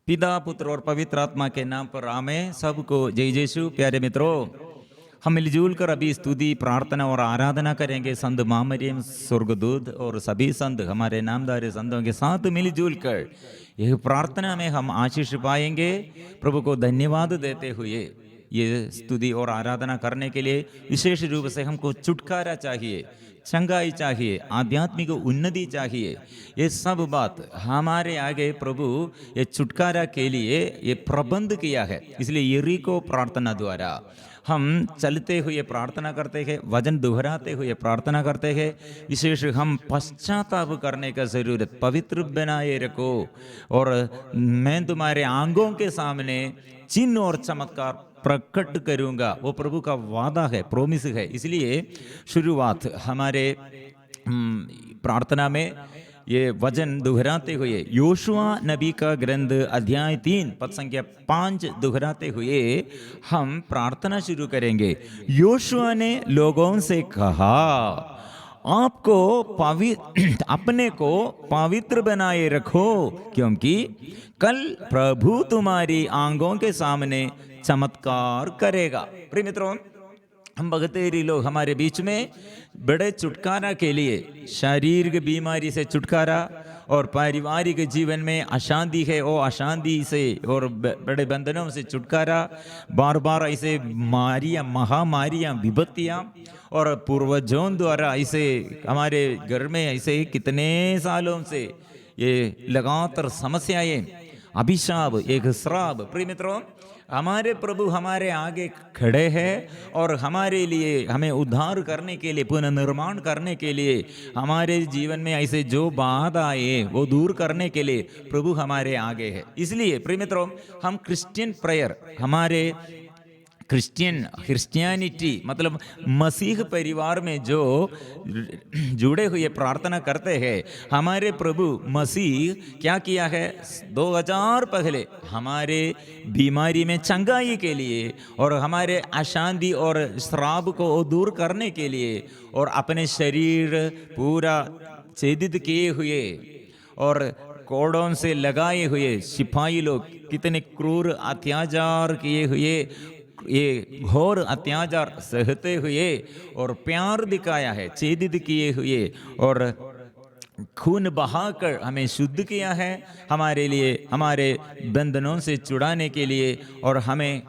पिता पुत्र और पवित्र आत्मा के नाम पर आमें। सबको जय यीशु। प्यारे मित्रों, हम मिलजुल कर अभी स्तुति प्रार्थना और आराधना करेंगे संत महामरियम स्वर्गदूत और सभी संत हमारे नामधारी संतों के साथ मिलजुल कर यह प्रार्थना में हम आशीष पाएंगे। प्रभु को धन्यवाद देते हुए ये स्तुति और आराधना करने के लिए विशेष रूप से हमको छुटकारा चाहिए, चंगाई चाहिए, आध्यात्मिक उन्नति चाहिए। ये सब बात हमारे आगे प्रभु ये छुटकारा के लिए ये प्रबंध किया है। इसलिए यरीको प्रार्थना द्वारा हम चलते हुए प्रार्थना करते हैं, वचन दोहराते हुए प्रार्थना करते हैं। विशेष हम पश्चाताप करने का जरूरत, पवित्र बनाए रखो और मैं तुम्हारे आंगों के सामने चिन्ह और चमत्कार प्रकट करूंगा। वो प्रभु का वादा है, प्रोमिस है। इसलिए शुरुआत हमारे प्रार्थना में ये वचन दोहराते हुए योशुआ नबी का ग्रंथ अध्याय 3 पद संख्या 5 दोहराते हुए हम प्रार्थना शुरू करेंगे। योशुआ ने लोगों से कहा, आपको अपने को पवित्र बनाए रखो, क्योंकि कल प्रभु तुम्हारी आंखों के सामने चमत्कार करेगा। प्रिय मित्रों, हम बगतेरी लोग हमारे बीच में बड़े छुटकारा के लिए, शारीरिक बीमारी से छुटकारा और पारिवारिक जीवन में अशांति है, वो अशांति से और बड़े बंधनों से छुटकारा, बार बार ऐसे महामारियाँ, विपत्तियाँ और पूर्वजों द्वारा ऐसे हमारे घर में ऐसे कितने सालों से ये लगातार समस्याएं, अभिशाप, एक श्राप। प्रिय मित्रों, हमारे प्रभु हमारे आगे खड़े हैं और हमारे लिए, हमें उद्धार करने के लिए, पुनर्निर्माण करने के लिए, हमारे जीवन में ऐसे जो बाधा आए वो दूर करने के लिए प्रभु हमारे आगे है। इसलिए प्रिय मित्रों, हम क्रिश्चियन प्रेयर, हमारे क्रिश्चियनिटी मतलब मसीह परिवार में जो जुड़े हुए प्रार्थना करते हैं, हमारे प्रभु मसीह क्या किया है, 2000 पहले हमारे बीमारी में चंगाई के लिए और हमारे अशांति और श्राप को दूर करने के लिए और अपने शरीर पूरा छेदित किए हुए और कोड़ों से लगाए हुए सिपाही लोग कितने क्रूर अत्याचार किए हुए, ये घोर अत्याचार सहते हुए और प्यार दिखाया है, छेदित किए हुए और खून बहाकर हमें शुद्ध किया है, हमारे लिए, हमारे बंधनों से छुड़ाने के लिए और हमें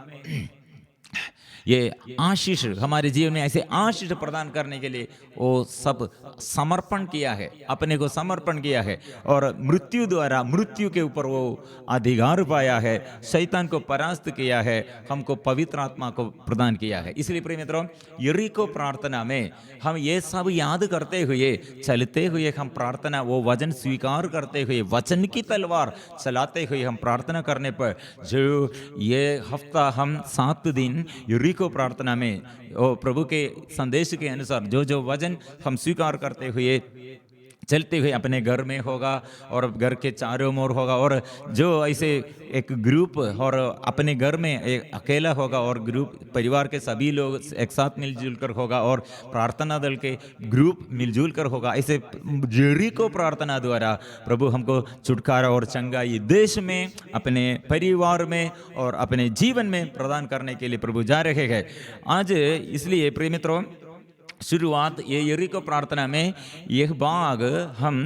ये आशीष, हमारे जीवन में ऐसे आशीष प्रदान करने के लिए वो सब समर्पण किया है, अपने को समर्पण किया है और मृत्यु द्वारा मृत्यु के ऊपर वो अधिकार पाया है, शैतान को परास्त किया है, हमको पवित्र आत्मा को प्रदान किया है। इसलिए प्रिय मित्रों, यरीको प्रार्थना में हम ये सब याद करते हुए चलते हुए हम प्रार्थना, वो वचन स्वीकार करते हुए, वचन की तलवार चलाते हुए हम प्रार्थना करने पर जो ये हफ्ता हम 7 दिन यरीको प्रार्थना में ओ प्रभु के संदेश के अनुसार जो जो वचन हम स्वीकार करते हुए चलते हुए अपने घर में होगा और घर के चारों ओर होगा, और जो ऐसे एक ग्रुप और अपने घर में एक अकेला होगा और ग्रुप परिवार के सभी लोग एक साथ मिलजुल कर होगा और प्रार्थना दल के ग्रुप मिलजुल कर होगा। ऐसे यरीको प्रार्थना द्वारा प्रभु हमको छुटकारा और चंगाई देश में, अपने परिवार में और अपने जीवन में प्रदान करने के लिए प्रभु जा रहे हैं आज। इसलिए प्रिय मित्रों, शुरुआत ये यरीको प्रार्थना में यह भाग हम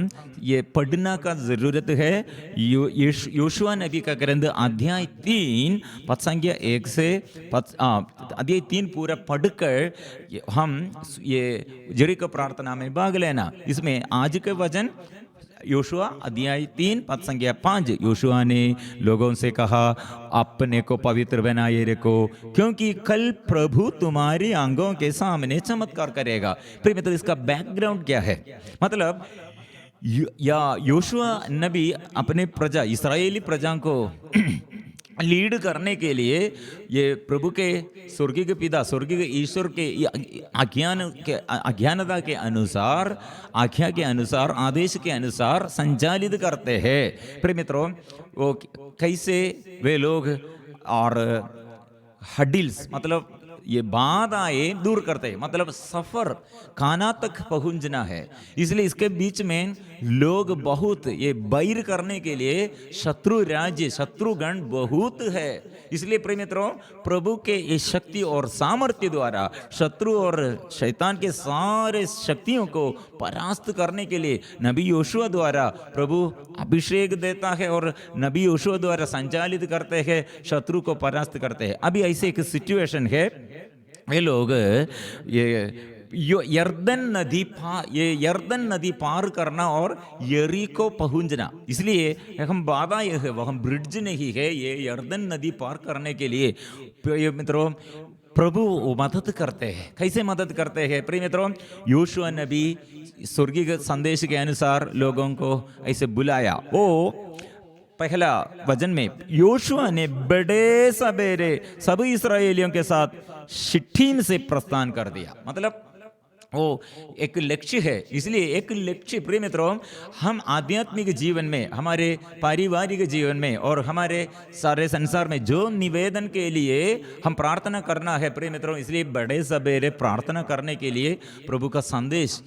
ये पढ़ना का जरूरत है। योशुआ नबी का ग्रंथ अध्याय 3 पद संख्या 1 से अध्याय 3 पूरा पढ़कर हम ये यरीको प्रार्थना में भाग लेना। इसमें आज के वचन योशुआ अध्याय 3 पद संख्या 5, योशुआ ने लोगों से कहा, अपने को पवित्र बनाए रखो, क्योंकि कल प्रभु तुम्हारी आंखों के सामने चमत्कार करेगा। प्रिय मित्रों, इसका बैकग्राउंड क्या है? मतलब या योशुआ नबी अपने प्रजा, इस्राएली प्रजा को लीड करने के लिए ये प्रभु के स्वर्गीय पिता, स्वर्गीय ईश्वर के अज्ञानता के अनुसार, आज्ञा के अनुसार, आदेश के अनुसार संचालित करते हैं। प्रिय मित्रों, वो कैसे वे लोग और हडिल्स मतलब ये बाधाएं दूर करते हैं, मतलब सफर काना तक पहुंचना है। इसलिए इसके बीच में लोग बहुत ये बैर करने के लिए शत्रु राज्य शत्रुगण बहुत है। इसलिए प्रिय मित्रों, प्रभु के ये शक्ति और सामर्थ्य द्वारा शत्रु और शैतान के सारे शक्तियों को परास्त करने के लिए नबी योशुआ द्वारा प्रभु अभिषेक देता है और नबी योशुआ द्वारा संचालित करते हैं, शत्रु को परास्त करते हैं। अभी ऐसे एक सिचुएशन है, ये लोग ये यर्दन नदी पार करना और यरीको पहुंचना, इसलिए हम बाधा यह है वह ब्रिड्ज नहीं है, ये यर्दन नदी पार करने के लिए मित्रों प्रभु मदद करते हैं। कैसे मदद करते हैं प्रिय मित्रों? योशुआ नबी स्वर्गीय संदेश के अनुसार लोगों को ऐसे बुलाया। वो पहला वचन में योशुआ ने बड़े सवेरे सभी इस्राएलियों के साथ शिट्टीम से प्रस्थान कर दिया। मतलब वो एक लक्ष्य है। इसलिए एक लक्ष्य प्रिय मित्रों, हम आध्यात्मिक जीवन में, हमारे पारिवारिक जीवन में और हमारे सारे संसार में जो निवेदन के लिए हम प्रार्थना करना है प्रिय मित्रों, इसलिए बड़े सवेरे प्रार्थना करने के लिए प्रभु का संदेश,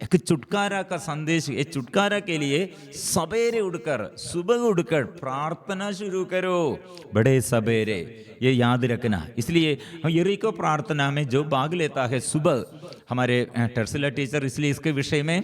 एक छुटकारा का संदेश, ये छुटकारा के लिए सवेरे उठकर सुबह उठकर प्रार्थना शुरू करो, बड़े सवेरे, ये याद रखना। इसलिए यरीको प्रार्थना में जो भाग लेता है सुबह, हमारे टर्सिला टीचर इसलिए इसके विषय में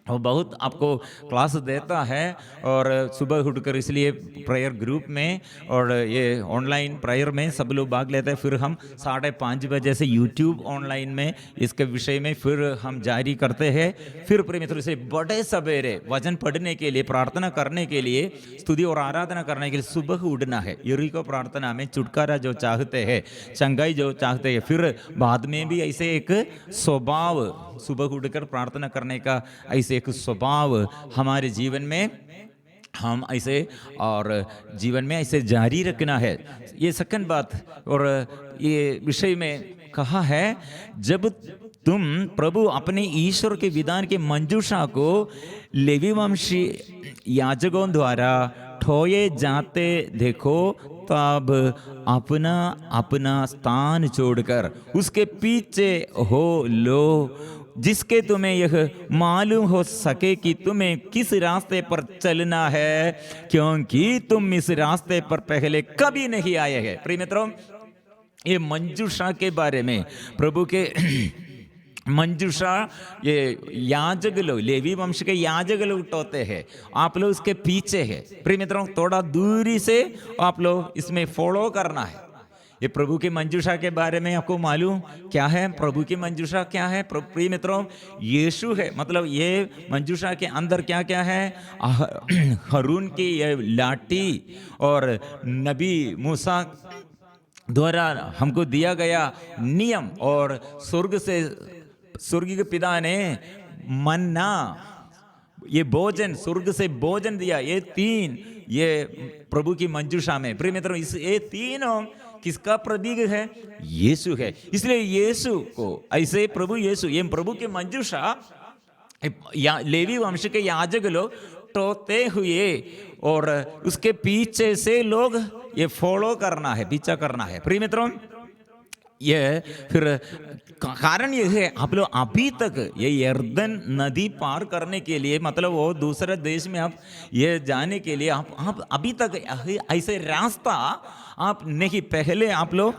वो बहुत आपको क्लास देता है, और सुबह उठकर इसलिए प्रेयर ग्रुप में और ये ऑनलाइन प्रेयर में सब लोग भाग लेते हैं। फिर हम 5:30 बजे से यूट्यूब ऑनलाइन में इसके विषय में फिर हम जारी करते हैं। फिर प्रिय मित्रों से बड़े सवेरे वचन पढ़ने के लिए, प्रार्थना करने के लिए, स्तुति और आराधना करने के लिए सुबह उठना है। यरीको प्रार्थना में छुटकारा जो चाहते हैं, चंगाई जो चाहते हैं, फिर बाद में भी ऐसे एक स्वभाव, सुबह उठकर प्रार्थना करने का ऐसे एक स्वभाव हमारे जीवन में हम ऐसे और जीवन में ऐसे जारी रखना है। ये सेकंड बात, और ये विषय में कहा है, जब तुम प्रभु अपने ईश्वर के विधान के मंजूषा को लेवी वंशी याजकों द्वारा ठोए जाते देखो, तब अपना अपना स्थान छोड़कर उसके पीछे हो लो, जिसके तुम्हें यह मालूम हो सके कि तुम्हें किस रास्ते पर चलना है, क्योंकि तुम इस रास्ते पर पहले कभी नहीं आए हैं। प्रिय मित्रों, ये मंजूषा के बारे में, प्रभु के मंजूषा, ये याजक लोग, लेवी वंश के याजक लोग उठोते हैं, आप लोग उसके पीछे है। प्रिय मित्रों, थोड़ा दूरी से आप लोग इसमें फॉलो करना है। ये प्रभु की मंजूषा के बारे में आपको मालूम क्या है? प्रभु की मंजूषा क्या है प्रिय मित्रों? यीशु है। मतलब ये मंजूषा के अंदर क्या क्या है? हारून की ये लाठी और नबी मूसा द्वारा हमको दिया गया नियम, और स्वर्गीय पिता ने मन्ना, ये भोजन, स्वर्ग से भोजन दिया, ये तीन, ये प्रभु की मंजूषा में। प्रिय मित्रों, ये तीनों किसका प्रतीक है? यीशु है। इसलिए यीशु को ऐसे प्रभु यीशु, ये प्रभु की मंजूषा लेवी वंश के याजक लोग टोते हुए, और उसके पीछे से लोग ये फॉलो करना है, पीछा करना है। प्रिय मित्रों, ये फिर कारण यह है, आप लोग अभी तक ये यर्दन नदी पार करने के लिए, मतलब वो दूसरे देश में आप ये जाने के लिए आप अभी तक ऐसे रास्ता आप नहीं, पहले आप लोग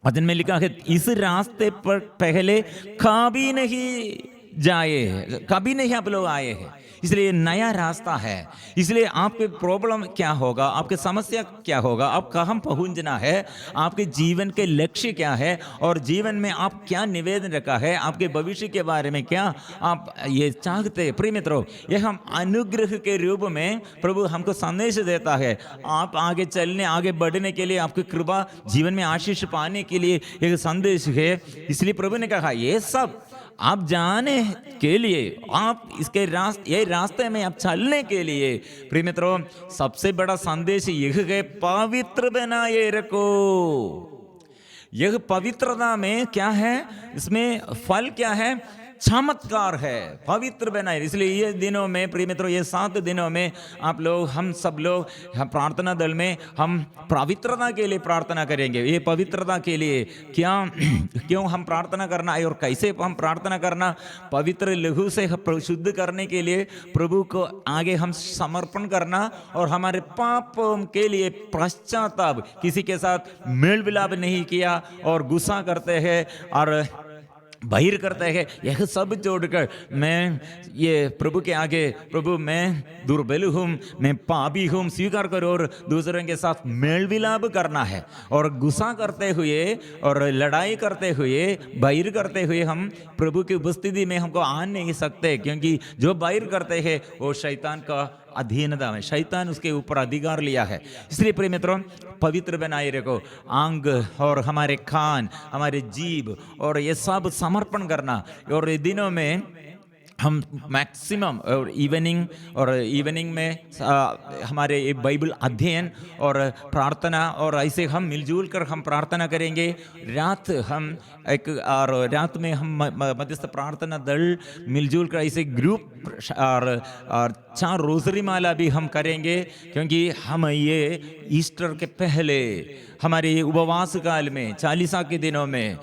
वचन में लिखा है, इस रास्ते पर पहले कभी नहीं जाए, कभी नहीं आप लोग आए हैं। इसलिए नया रास्ता है। इसलिए आपके प्रॉब्लम क्या होगा, आपके समस्या क्या होगा, आप कहाँ पहुंचना है, आपके जीवन के लक्ष्य क्या है, और जीवन में आप क्या निवेदन रखा है, आपके भविष्य के बारे में क्या आप ये चाहते हैं। प्रिय मित्रों, यह हम अनुग्रह के रूप में प्रभु हमको संदेश देता है। आप आगे चलने, आगे बढ़ने के लिए, आपकी कृपा जीवन में आशीष पाने के लिए एक संदेश है। इसलिए प्रभु ने कहा, ये सब आप जाने के लिए, आप इसके रास्ते में आप चलने के लिए, प्रिय मित्रों, सबसे बड़ा संदेश यह है, पवित्र बनाए रखो। यह पवित्रता में क्या है, इसमें फल क्या है? चमत्कार है, पवित्र बनाए। इसलिए ये दिनों में प्रिय मित्रों, ये 7 दिनों में आप लोग, हम सब लोग, हम प्रार्थना दल में हम पवित्रता के लिए प्रार्थना करेंगे। ये पवित्रता के लिए क्या क्यों हम प्रार्थना करना है और कैसे हम प्रार्थना करना, पवित्र लहू से शुद्ध करने के लिए प्रभु को आगे हम समर्पण करना और हमारे पापों के लिए पश्चाताप, किसी के साथ मेल मिलाप नहीं किया और गुस्सा करते हैं और बाहिर करता है, यह सब छोड़कर मैं ये प्रभु के आगे, प्रभु मैं दुर्बल हूँ, मैं पापी हूँ स्वीकार करो और दूसरों के साथ मेल विलाप करना है। और गुस्सा करते हुए और लड़ाई करते हुए, बाहिर करते हुए हम प्रभु की उपस्थिति में हमको आ नहीं सकते, क्योंकि जो बाहिर करते हैं वो शैतान का अधीनता में, शैतान उसके ऊपर अधिकार लिया है। इसलिए प्रिय मित्रों, पवित्र बनाए रखो आंग और हमारे कान, हमारे जीभ और ये सब समर्पण करना। और ये दिनों में हम मैक्सिमम और इवनिंग में हमारे ये बाइबल अध्ययन और प्रार्थना, और ऐसे हम मिलजुल कर हम प्रार्थना करेंगे। रात हम और रात में हम मध्यस्थ प्रार्थना दल मिलजुल कर ऐसे ग्रुप और 4 रोजरी माला भी हम करेंगे, क्योंकि हम ये ईस्टर के पहले हमारे उपवास काल में 40 के दिनों में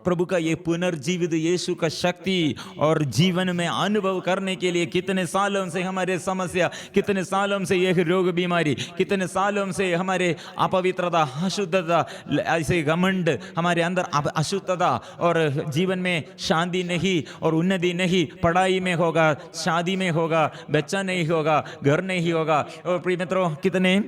प्रभु का ये पुनर्जीवित यीशु का शक्ति और जीवन में अनुभव करने के लिए, कितने सालों से हमारे समस्या, कितने सालों से यह रोग बीमारी, कितने सालों से हमारे अपवित्रता, अशुद्धता, ऐसे घमंड हमारे अंदर अशुद्धता और जीवन में शांति नहीं और उन्नति नहीं, पढ़ाई में होगा, शादी में होगा, बच्चा नहीं होगा, घर नहीं होगा। और प्रिय मित्रों, कितने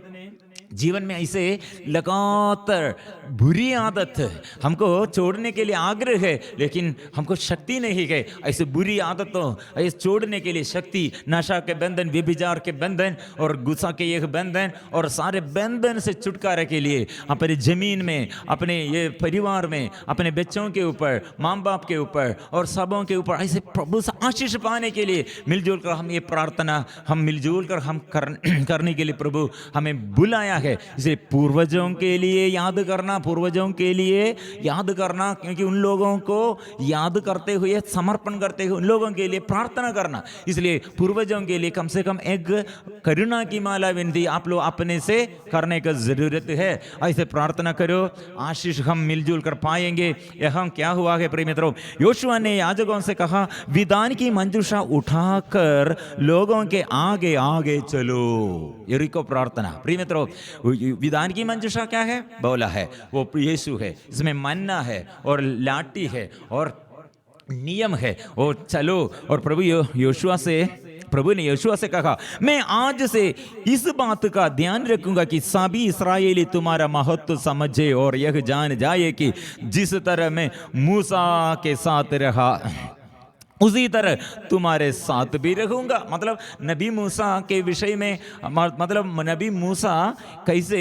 जीवन में ऐसे लगातार बुरी आदत हमको छोड़ने के लिए आग्रह है, लेकिन हमको शक्ति नहीं है। ऐसे बुरी आदतों ऐसे छोड़ने के लिए शक्ति, नशा के बंधन, व्यभिचार के बंधन और गुस्सा के एक बंधन और सारे बंधन से छुटकारा के लिए अपने जमीन में, अपने ये परिवार में, अपने बच्चों के ऊपर, माँ बाप के ऊपर और सबों के ऊपर ऐसे प्रभु से आशीष पाने के लिए मिलजुल कर हम ये प्रार्थना हम मिलजुल कर हम करने के लिए प्रभु हमें बुलाया है। इसे पूर्वजों के लिए याद करना, पूर्वजों के लिए याद करना, क्योंकि उन लोगों को याद करते हुए, समर्पण करते हुए उन लोगों के लिए प्रार्थना करना। इसलिए पूर्वजों के लिए कम से कम एक करुणा की माला विनती आप लोग अपने से करने का जरूरत है। ऐसे प्रार्थना करो, आशीष हम मिलजुल कर पाएंगे। यहाँ क्या हुआ है प्रिय मित्रों, योशुआ ने याजकों से कहा, विधान की मंजूषा उठाकर लोगों के आगे आगे चलो। यरीको प्रार्थना। प्रिय मित्रों, विधान की मंजूषा क्या है बोला है, वो यीशु है। इसमें मन्ना है और लाठी है और नियम है। वो चलो, और प्रभु ने योशुआ से कहा, मैं आज से इस बात का ध्यान रखूंगा कि सभी इस्राएली तुम्हारा महत्व समझे और यह जान जाए कि जिस तरह मैं मूसा के साथ रहा उसी तरह तुम्हारे साथ भी रहूंगा। मतलब नबी मूसा के विषय में, मतलब नबी मूसा कैसे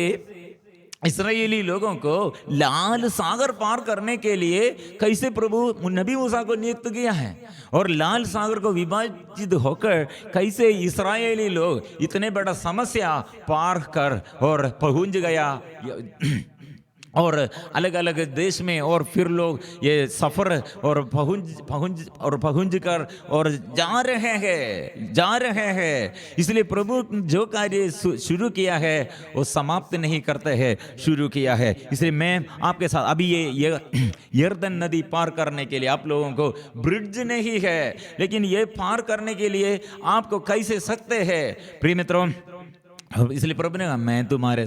इस्राएली लोगों को लाल सागर पार करने के लिए कैसे प्रभु नबी मूसा को नियुक्त किया है, और लाल सागर को विभाजित होकर कैसे इस्राएली लोग इतने बड़ा समस्या पार कर और पहुंच गया और अलग अलग देश में, और फिर लोग ये सफर और पहुंच कर और जा रहे हैं। इसलिए प्रभु जो कार्य शुरू किया है वो समाप्त नहीं करते हैं, शुरू किया है। इसलिए मैं आपके साथ अभी ये यर्दन नदी पार करने के लिए आप लोगों को ब्रिज नहीं है, लेकिन ये पार करने के लिए आपको कैसे सकते हैं प्रिय मित्रों। इसलिए प्रभु ने कहा, मैं तुम्हारे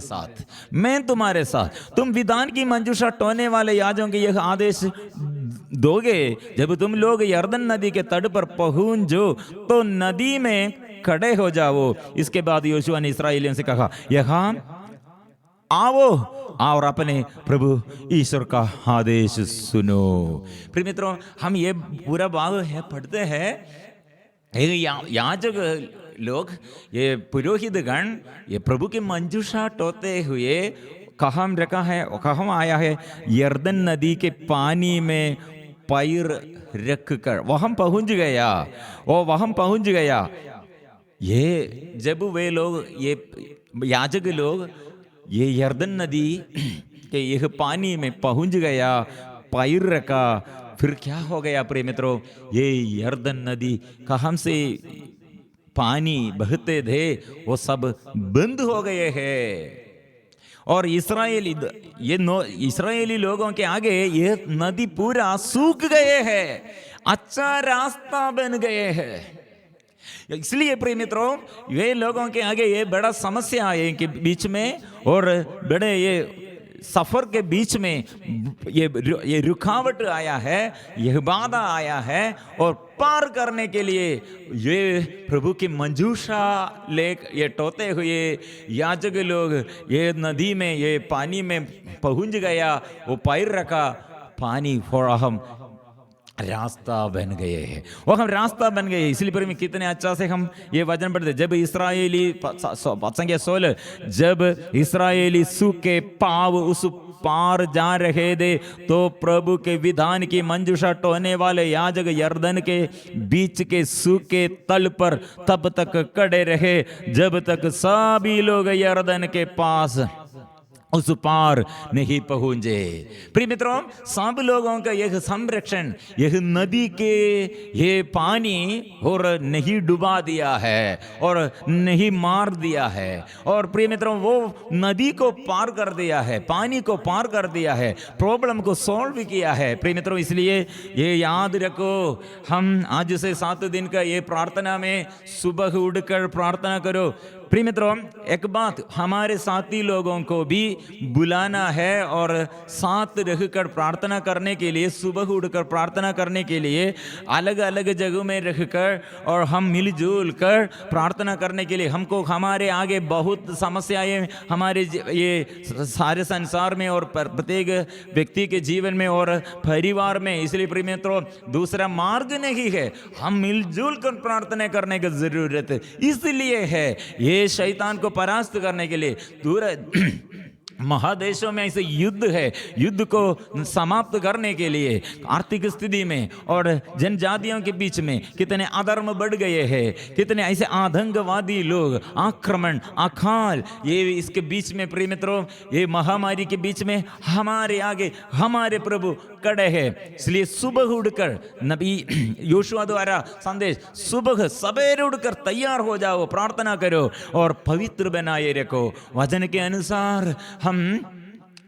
साथ। तुम विधान की मंजूषा टोने वाले याजकों के यह आदेश दोगे, जब तुम लोग यर्दन नदी के तट पर पहुंचो तो नदी में खड़े हो जाओ। इसके बाद योशुआ ने इस्राएलियों से कहा, यहाँ आओ और अपने प्रभु ईश्वर का आदेश सुनो। प्रिय मित्रों, हम ये पूरा भाग पढ़ते हैं, याजक लोग, ये पुरोहित गण, ये प्रभु की मंजूषा टोते हुए कहाँ रखा है, कहाँ आया है, यर्दन नदी के पानी में पैर रख कर वहाँ पहुंच गया। ये जब वे लोग, ये याजक लोग ये यर्दन नदी के यह पानी में पहुंच गया, पैर रखा, फिर क्या हो गया प्रिय मित्रों, ये यर्दन नदी कहाँ से पानी बहते थे वो सब बंद हो गए हैं। और इस्राएली लोगों के आगे ये नदी पूरा सूख गए हैं, अच्छा रास्ता बन गए हैं। इसलिए प्रिय मित्रों, ये लोगों के आगे ये बड़ा समस्या है के बीच में, और बड़े ये सफर के बीच में ये रुकावट आया है, यह बाधा आया है, और पार करने के लिए ये प्रभु की मंजूषा ये टोते हुए याजक लोग ये नदी में, ये पानी में पहुंच गया, वो पैर रखा, पानी फोड़ा, हम रास्ता बन गए हैं, वो हम रास्ता बन गए। इसलिए पर में कितने अच्छा से हम ये वचन पढ़ते, जब इस्राएली 16, जब इस्राएली सूखे पाव उस पार जा रहे थे, तो प्रभु के विधान की मंजूषा टोने वाले याजक यर्दन के बीच के सूखे तल पर तब तक खड़े रहे जब तक सभी लोग यर्दन के पास उस पार नहीं पहुंचे। प्रिय मित्रों, सब लोगों का यह संरक्षण, यह नदी के ये पानी और नहीं डुबा दिया है और नहीं मार दिया है, और प्रिय मित्रों वो नदी को पार कर दिया है, पानी को पार कर दिया है, प्रॉब्लम को सॉल्व किया है। प्रिय मित्रों, इसलिए ये याद रखो, हम आज से 7 दिन का ये प्रार्थना में सुबह उठकर प्रार्थना करो। प्रिय मित्रों, एक बात, हमारे साथी लोगों को भी बुलाना है और साथ रहकर प्रार्थना करने के लिए, सुबह उठकर प्रार्थना करने के लिए अलग अलग जगहों में रहकर और हम मिलजुल कर प्रार्थना करने के लिए, हमको हमारे आगे बहुत समस्याएं हमारे ये सारे संसार में और प्रत्येक व्यक्ति के जीवन में और परिवार में, इसलिए प्रिय मित्रों दूसरा मार्ग नहीं है, हम मिलजुल कर प्रार्थना करने की जरूरत इसलिए है। ये शैतान को परास्त करने के लिए दूर महादेशों में ऐसे युद्ध है, युद्ध को समाप्त करने के लिए आर्थिक स्थिति में और जनजातियों के बीच में कितने अधर्म बढ़ गए हैं, कितने ऐसे आतंकवादी लोग, आक्रमण, अकाल, ये इसके बीच में प्रिय मित्रों, ये महामारी के बीच में हमारे आगे हमारे प्रभु खड़े हैं। इसलिए सुबह उठकर नबी योशुआ द्वारा संदेश, सुबह सवेरे उठकर तैयार हो जाओ, प्रार्थना करो और पवित्र बनाए रखो। वचन के अनुसार हम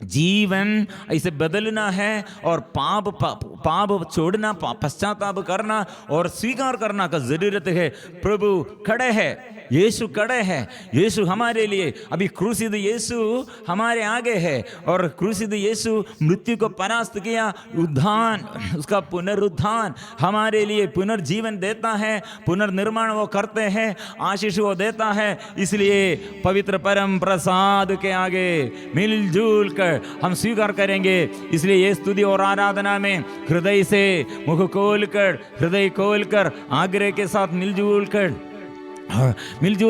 जीवन ऐसे बदलना है और पाप छोड़ना, पश्चाताप करना और स्वीकार करना का जरूरत है। प्रभु खड़े हैं, यीशु खड़े हैं, यीशु हमारे लिए, अभी क्रूसित यीशु हमारे आगे है और क्रूसित यीशु मृत्यु को परास्त किया, उद्धान, उसका पुनरुत्थान हमारे लिए पुनर्जीवन देता है, पुनर्निर्माण वो करते हैं, आशीष वो देता है। इसलिए पवित्र परम प्रसाद के आगे मिलजुल कर हम स्वीकार करेंगे। इसलिए ये स्तुति और आराधना में हृदय से मुख खोलकर, हृदय खोलकर आग्रह के साथ मिलजुल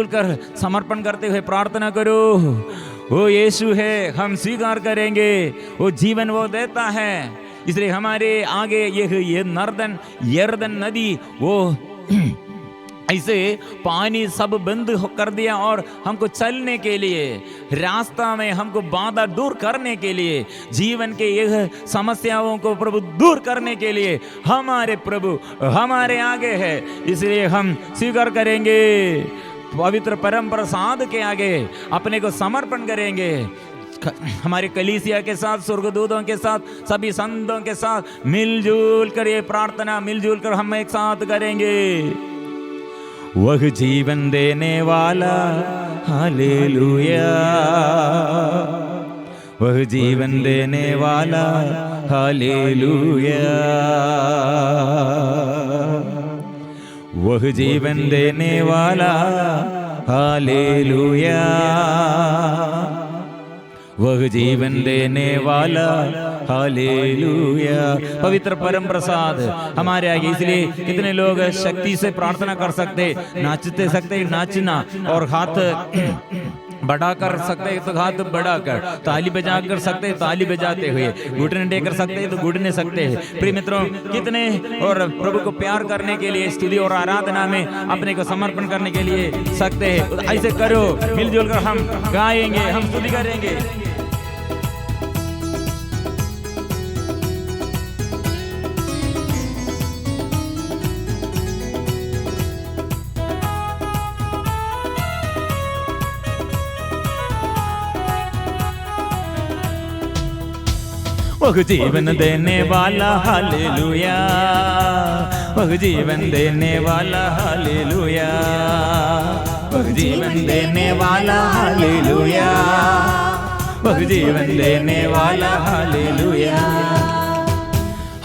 कर समर्पण करते हुए प्रार्थना करो। वो यीशु है, हम स्वीकार करेंगे, वो जीवन वो देता है। इसलिए हमारे आगे ये यर्दन नदी वो ऐसे पानी सब बंद कर दिया और हमको चलने के लिए, रास्ता में हमको बाधा दूर करने के लिए, जीवन के यह समस्याओं को प्रभु दूर करने के लिए हमारे प्रभु हमारे आगे है। इसलिए हम स्वीकार करेंगे, पवित्र परम प्रसाद के आगे अपने को समर्पण करेंगे। हमारे कलीसिया के साथ, स्वर्गदूतों के साथ, सभी संतों के साथ मिलजुल कर ये प्रार्थना मिलजुल कर हम एक साथ करेंगे। वह जीवन देने वाला, हालेलुया, वह जीवन देने वाला, हालेलुया, वह जीवन देने वाला, हालेलुया, वह जीवन देने वाला, हालेलुया। पवित्र परम प्रसाद हमारे आगे, इसलिए कितने लोग शक्ति से प्रार्थना कर सकते, नाचते सकते नाचना, और हाथ बढ़ा कर सकते तो हाथ बढ़ाकर, ताली बजा कर सकते ताली बजाते हुए, घुटने टेक कर सकते तो घुटने सकते हैं। प्रिय मित्रों, कितने और प्रभु को प्यार करने के लिए, स्तुति और आराधना में अपने को समर्पण करने के लिए सकते हैं। ऐसे करो, मिलजुल कर हम गाएंगे, हम स्तुति करेंगे। वह जीवन देने वाला हालेलुया, वह जीवन देने वाला हालेलुया, वह जीवन देने वाला हालेलुया, वह जीवन देने वाला हालेलुया।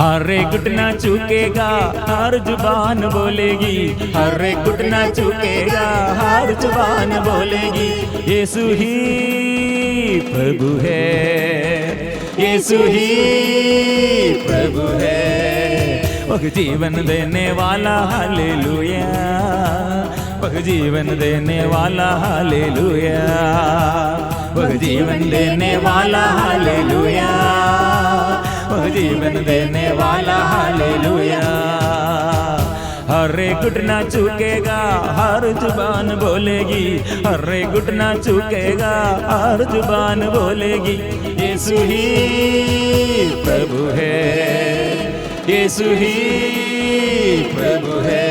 हर एक घुटना झुकेगा, हर जुबान बोलेगी, हर एक घुटना झुकेगा, हर जुबान बोलेगी, यीशु ही प्रभु है, यीशु ही प्रभु है। वह जीवन देने वाला हालेलुया, वह जीवन देने वाला हालेलुया, वह जीवन देने वाला हालेलुया, वह जीवन देने वाला हालेलुया। हर एक घुटना झुकेगा, हर जुबान बोलेगी, हर एक घुटना झुकेगा, हर जुबान बोलेगी, यीशु ही प्रभु है, यीशु ही प्रभु है।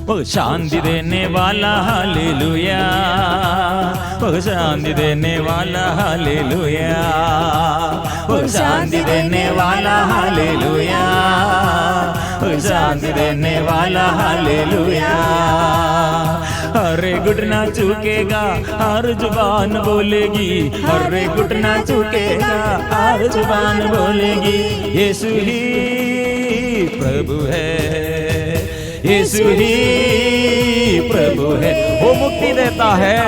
वह शांति देने वाला हालेलुया, वह शांति देने वाला हालेलुया, वह शांति देने वाला हालेलुया, वह शांति देने वाला हालेलुया। हर एक घुटना झुकेगा, हर जुबान बोलेगी, हर एक घुटना झुकेगा, हर जुबान बोलेगी, यीशु ही प्रभु है, यीशु ही प्रभु है। वो मुक्ति देता है,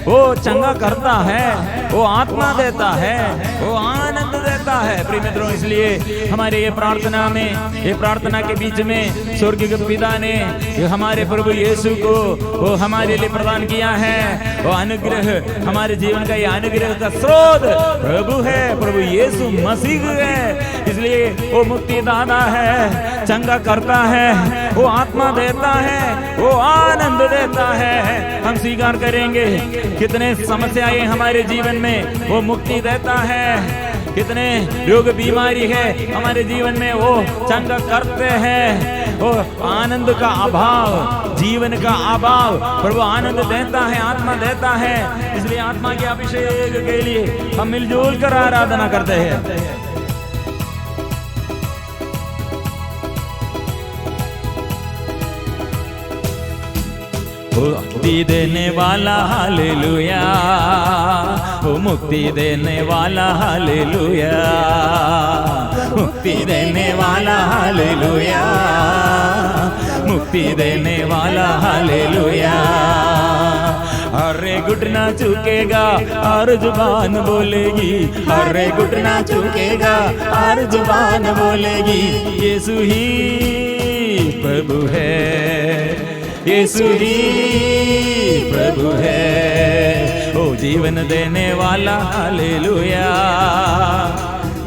वो चंगा करता है, वो आत्मा देता है, वो आनंद देता है। प्रिय मित्रों, इसलिए हमारे ये प्रार्थना में, ये प्रार्थना के बीच में स्वर्गीय पिता ने हमारे प्रभु यीशु को वो हमारे लिए प्रदान किया है। वो अनुग्रह, हमारे जीवन का ये अनुग्रह का स्रोत प्रभु है, प्रभु यीशु मसीह है। इसलिए वो मुक्ति दाता है, चंगा करता है, वो आत्मा देता है, वो आनंद देता है। हम स्वीकार करेंगे, कितने समस्याएं हमारे जीवन में वो मुक्ति देता है, कितने रोग बीमारी है हमारे जीवन में वो चंगा करते हैं। वो आनंद का अभाव, जीवन का अभाव, प्रभु आनंद देता है, आत्मा देता है। इसलिए आत्मा के अभिषेक के लिए हम मिलजुल कर आराधना करते हैं। वो मुक्ति देने वाला हालेलुया, वो मुक्ति देने वाला हालेलुया, मुक्ति देने वाला हालेलुया, मुक्ति देने वाला हालेलुया। हर एक घुटना झुकेगा, हर जुबान बोलेगी, हर एक घुटना झुकेगा, हर जुबान बोलेगी, यीशु ही प्रभु है, यीशु ही प्रभु है। ओ जीवन देने वाला हालेलुया,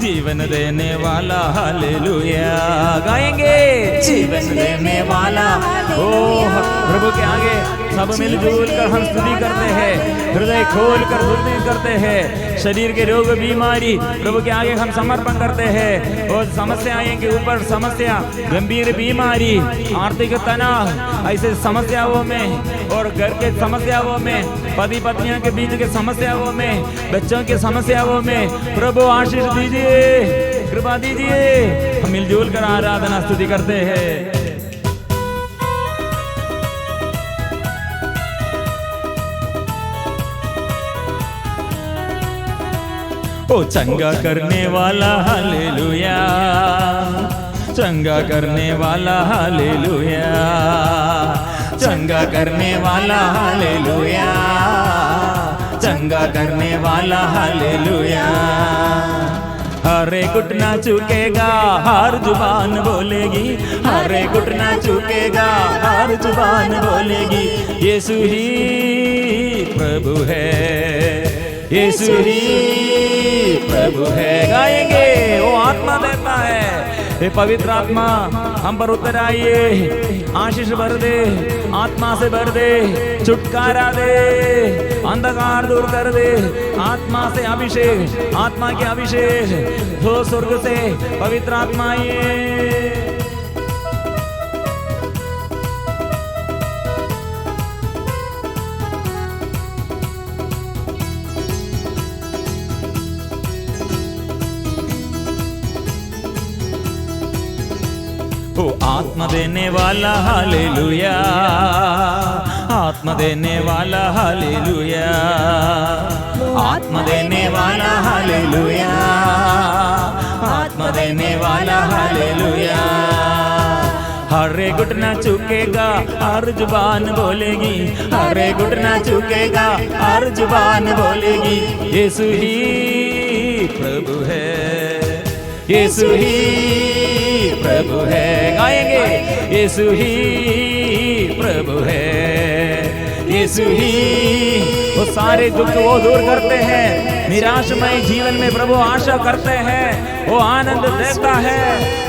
जीवन देने वाला हालेलुया। गाएंगे जीवन देने वाला। ओ प्रभु के आगे सब मिलजुल कर हम स्तुति करते हैं, हृदय खोल कर स्तुति करते हैं। शरीर के रोग बीमारी प्रभु के आगे हम समर्पण करते हैं। और समस्याएं के ऊपर समस्या, गंभीर बीमारी, आर्थिक तनाव, ऐसे समस्याओं में और घर के समस्याओं में, पति पत्नियों के बीच के समस्याओं में, बच्चों के समस्याओं में प्रभु आशीष दीजिए, कृपा दीजिए। हम मिलजुल कर आराधना स्तुति करते हैं। ओ चंगा करने वाला हालेलुया, चंगा करने वाला हालेलुया, चंगा करने वाला हालेलुया, चंगा करने वाला हालेलुया। हर एक घुटना झुकेगा, हर जुबान बोलेगी, हर एक घुटना झुकेगा, हर जुबान बोलेगी, यीशु ही प्रभु है, यीशु ही प्रभु है। गाएंगे, वो आत्मा देता है, हे पवित्र आत्मा हम पर उतर आइए, आशीष भर दे, आत्मा से भर दे, छुटकारा दे, अंधकार दूर कर दे, आत्मा से अभिषेक, आत्मा के अभिषेक हो स्वर्ग से पवित्र आत्मा आइए। ओ आत्मा देने वाला हालेलुया, आत्मा देने वाला हालेलुया, आत्मा देने वाला हालेलुया, आत्मा देने वाला हालेलुया। हर एक घुटना झुकेगा, हर जुबान बोलेगी, हर एक घुटना झुकेगा, हर जुबान बोलेगी, यीशु ही प्रभु है, यीशु ही प्रभु है। गाएंगे, यीशु ही प्रभु है, यीशु ही वो सारे दुख वो दूर करते हैं, निराशमय जीवन में प्रभु आशा करते हैं, वो आनंद देता है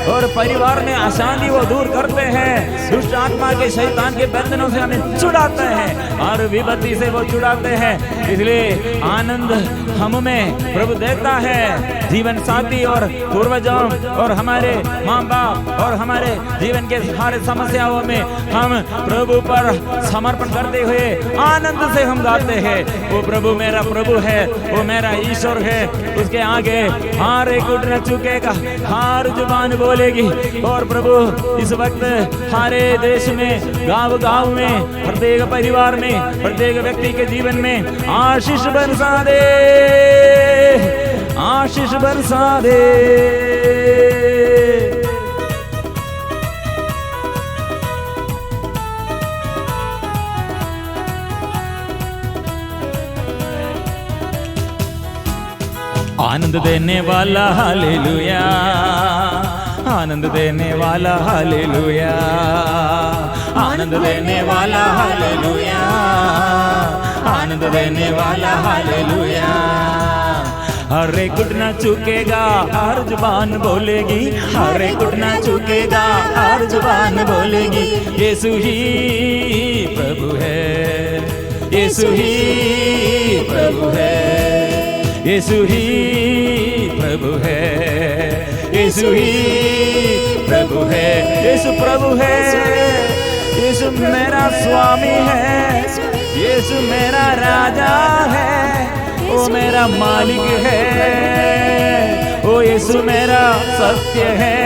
और परिवार में अशांति वो दूर करते हैं, दुष्ट आत्मा के शैतान के बंधनों से हमें छुड़ाते हैं और विपत्ति से वो छुड़ाते हैं। इसलिए आनंद हम में प्रभु देता है। जीवन साथी और पूर्वजों और हमारे माँ बाप और हमारे जीवन के सारे समस्याओं में हम प्रभु पर समर्पण करते हुए आनंद से हम गाते हैं, वो प्रभु मेरा प्रभु है, वो मेरा ईश्वर है, उसके आगे हर एक घुटना झुकेगा, हर जुबान बोलेगी। और प्रभु इस वक्त हमारे देश में, गांव गांव में, प्रत्येक परिवार में, प्रत्येक व्यक्ति के जीवन में आशीष बरसा दे, आशीष बरसा दे। आनंद देने वाला हालेलुया, आनंद देने वाला हालेलुया, आनंद देने वाला हालेलुया, आनंद देने वाला हालेलुया। हर एक घुटना झुकेगा, हर जुबान बोलेगी, हर एक घुटना झुकेगा, हर जुबान बोलेगी, यीशु ही प्रभु है, यीशु ही प्रभु है, यीशु ही प्रभु है, यीशु ही प्रभु है, यीशु प्रभु है, यीशु मेरा स्वामी है, यीशु मेरा राजा है, वो मेरा मालिक है, ओ यीशु मेरा सत्य है,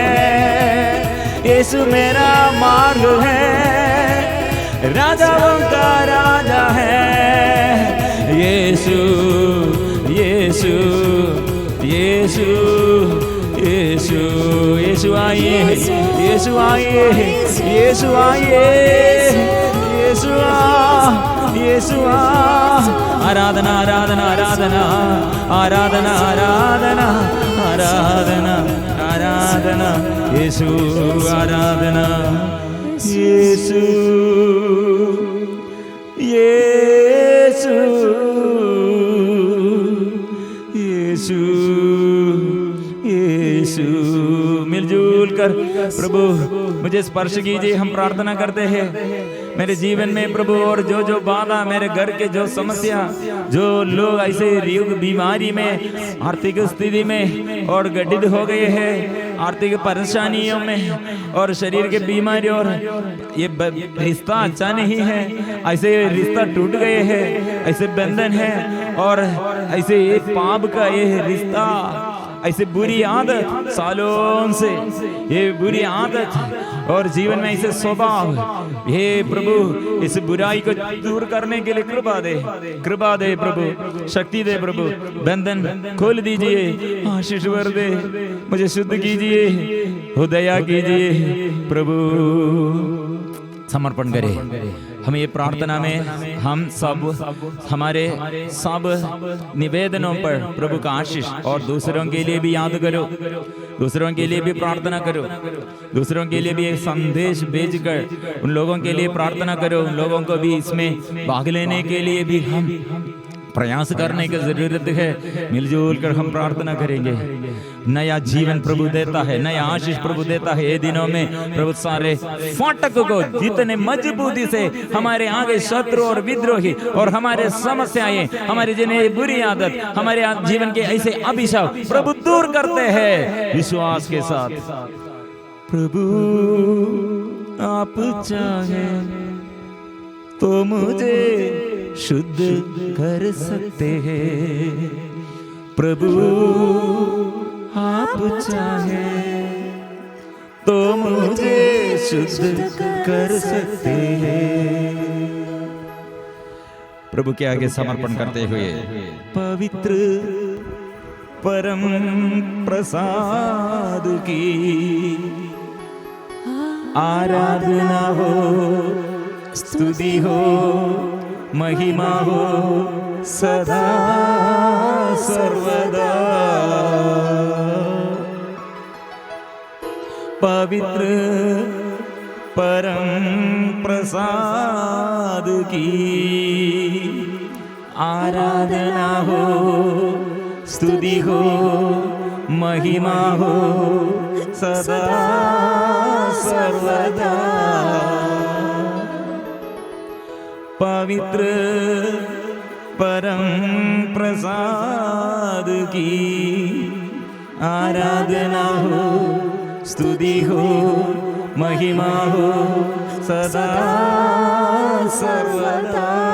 यीशु मेरा मार्ग है, राजाओं का राजा है, यीशु यीशु यीशु यीशु यीशु आइए, यीशु आइए, यीशु आइए, यीशु आ, यीशु आ। आराधना आराधना आराधना आराधना आराधना आराधना आराधना, यीशु आराधना, यीशु यीशु यीशु यीशु। मिलजुल कर प्रभु मुझे स्पर्श कीजिए, हम प्रार्थना करते हैं मेरे जीवन में प्रभु, और जो जो बाधा मेरे घर के जो समस्या, जो लोग ऐसे युग बीमारी में, आर्थिक स्थिति में और गड्ढित हो गए हैं, आर्थिक परेशानियों में और शरीर के बीमारी, और ये रिश्ता अच्छा नहीं है, ऐसे रिश्ता टूट गए हैं, ऐसे बंधन है, और ऐसे ये पाप का ये रिश्ता, ऐसे बुरी आदत सालों से, ये बुरी आदत और जीवन में ऐसे स्वभाव, हे प्रभु इस बुराई को दूर करने के लिए कृपा दे, कृपा दे प्रभु, शक्ति दे प्रभु, बंधन खोल दीजिए, आशीष भर दे, मुझे शुद्ध कीजिए, हो दया कीजिए प्रभु। समर्पण करें हम ये प्रार्थना में, हम सब हमारे सब निवेदनों पर प्रभु का आशीष, और दूसरों के लिए भी याद करो, दूसरों के लिए भी प्रार्थना करो, दूसरों के लिए भी एक संदेश भेजकर उन लोगों के लिए प्रार्थना करो, उन लोगों को भी इसमें भाग लेने के लिए भी हम प्रयास करने की जरूरत है। मिलजुल कर हम प्रार्थना करेंगे। नया जीवन प्रभु देता है, नया आशीष प्रभु देता है। ये दिनों में प्रभु सारे फाटक को जितने मजबूती से हमारे आगे शत्रु और विद्रोही और हमारे समस्याएं, हमारी जिन्हें बुरी आदत, हमारे जीवन के ऐसे अभिशाप प्रभु दूर करते हैं विश्वास के साथ। प्रभु आप चाहे तो मुझे शुद्ध कर सकते हैं। प्रभु आप चाहे तो मुझे शुद्ध कर सकते हैं। प्रभु के आगे समर्पण करते हुए पवित्र परम प्रसाद की आराधना हो, स्तुति हो, महिमा हो सदा सर्वदा। पवित्र परम प्रसाद की आराधना हो, स्तुति हो, महिमा हो सदा सर्वदा। पवित्र परम प्रसाद की आराधना हो, स्तुति हो, महिमा हो सदा सर्वदा।